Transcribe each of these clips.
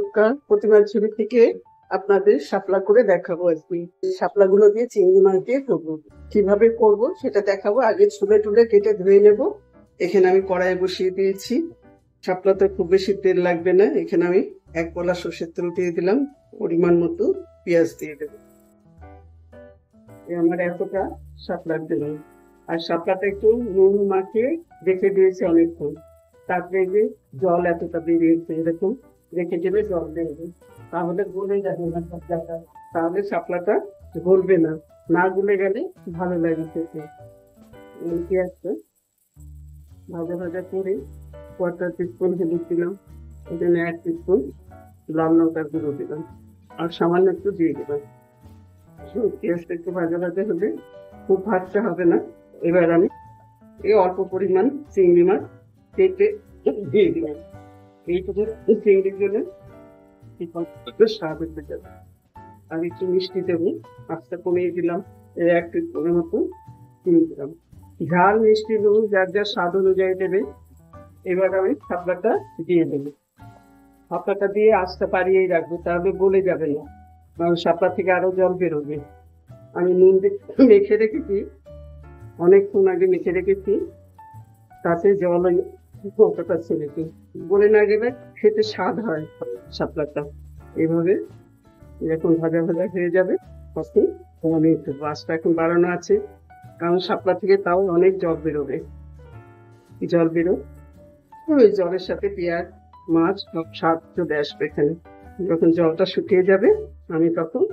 চমৎকার প্রতিমার ছবি থেকে আপনাদের শাপলা করে দেখাবো আজকে। শাপলাগুলো দিয়ে চিংড়ি মাছ দিয়ে করবো। কিভাবে করব সেটা দেখাবো। আগে ছুলে টুলে কেটে ধুয়ে নেব। এখানে আমি কড়াই বসিয়ে দিয়েছি। শাপলাতে খুব বেশি তেল লাগবে না। এখানে আমি 1 কলা সর্ষের তেল দিয়ে দিলাম। পরিমাণ মতো পেঁয়াজ দিয়ে দেবো। আমার এতটা শাপলার দিলাম। আর শাপলাটা একটু নুন মাখিয়ে রেখে দিয়েছি অনেকক্ষণ। তারপরে যে জল এতটা বেরিয়েছে এরকম রেখে দেবে, জল দেবে, তাহলে গলে যাবে না শাপলাটা। তাহলে শাপলাটা গলবে না, না গলে গেলে ভালো লাগে খেতে। পেঁয়াজটা ভাজা ভাজা করে 1/4 টিস্পুন হলুদ দিলাম, এখানে 1 টিস্পুন লাল লঙ্কার গুঁড়ো দিলাম, আর সামান্য একটু দিয়ে দিলাম। পেঁয়াজটা একটু ভাজা ভাজা হবে, খুব ভাজতে হবে না। এবার আমি এই অল্প পরিমাণ চিংড়ি মাছ কেটে দিয়ে দিলাম। এইটুকু চিংড়ির জন্য একটু স্বাদ হতে যাবে। আর একটু মিষ্টি দেবো, আস্তে কমিয়ে দিলাম। 1 টিস্পুনের মতো চিনি দিলাম। ঝাল মিষ্টি নুন যার যার স্বাদ অনুযায়ী দেবে। এবার আমি শাপলাটা দিয়ে দেবো। শাপলাটা দিয়ে আস্তে পারিয়েই রাখবো, তাহলে গলে যাবে না, কারণ শাপলা থেকে আরো জল বেরোবে। আমি নুন মেখে রেখেছি, অনেকক্ষণ আগে মেখে রেখেছি, তাতে জল কতটা ছেড়েছি। গলে না গেলে খেতে স্বাদ হয় শাপলাটা। এভাবে যখন ভাজা ভাজা হয়ে যাবে তখন আমি একটু আঁচটা এখন বাড়ানো আছে, কারণ শাপলা থেকে তাও অনেক জল বেরোবে। জল বেরো, ওই জলের সাথে পেঁয়াজ মাছ সব স্বাদ চলে আসবে এখানে। যখন জলটা শুকিয়ে যাবে আমি তখন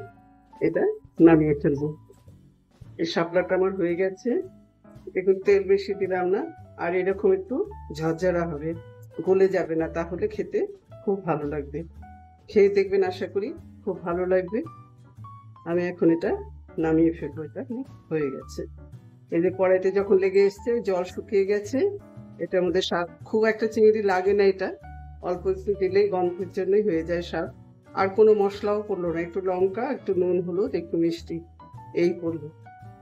এটা নামিয়ে ফেলবো। এই শাপলাটা আমার হয়ে গেছে। দেখুন তেল বেশি দিলাম না, আর এরকম একটু ঝরঝরা হবে, গলে যাবে না, তাহলে খেতে খুব ভালো লাগবে। খেয়ে দেখবেন, আশা করি খুব ভালো লাগবে। আমি এখন এটা নামিয়ে ফেলবো। এটা হয়ে গেছে। এই যে কড়াইতে যখন লেগে এসছে, জল শুকিয়ে গেছে, এটার মধ্যে স্বাদ খুব একটা চিংড়ি লাগে না, এটা অল্প একটু দিলেই গন্ধের জন্যই হয়ে যায় স্বাদ। আর কোনো মশলাও পড়লো না, একটু লঙ্কা, একটু নুন, হলুদ, একটু মিষ্টি, এই পড়লো।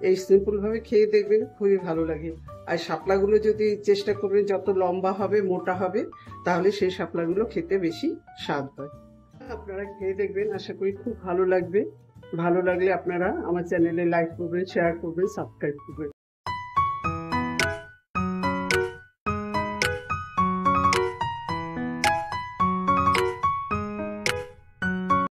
এই সিম্পল ভাবে খেয়ে দেখবেন, খুবই ভালো লাগে। আর শাপলাগুলো যদি চেষ্টা করবেন যত লম্বা হবে মোটা হবে, তাহলে সেই শাপলাগুলো খেতে বেশি স্বাদ হয়। আপনারা খেয়ে দেখবেন, আশা করি খুব ভালো লাগবে। ভালো লাগলে আপনারা আমার চ্যানেলে লাইক করবেন, শেয়ার করবেন, সাবস্ক্রাইব করবেন।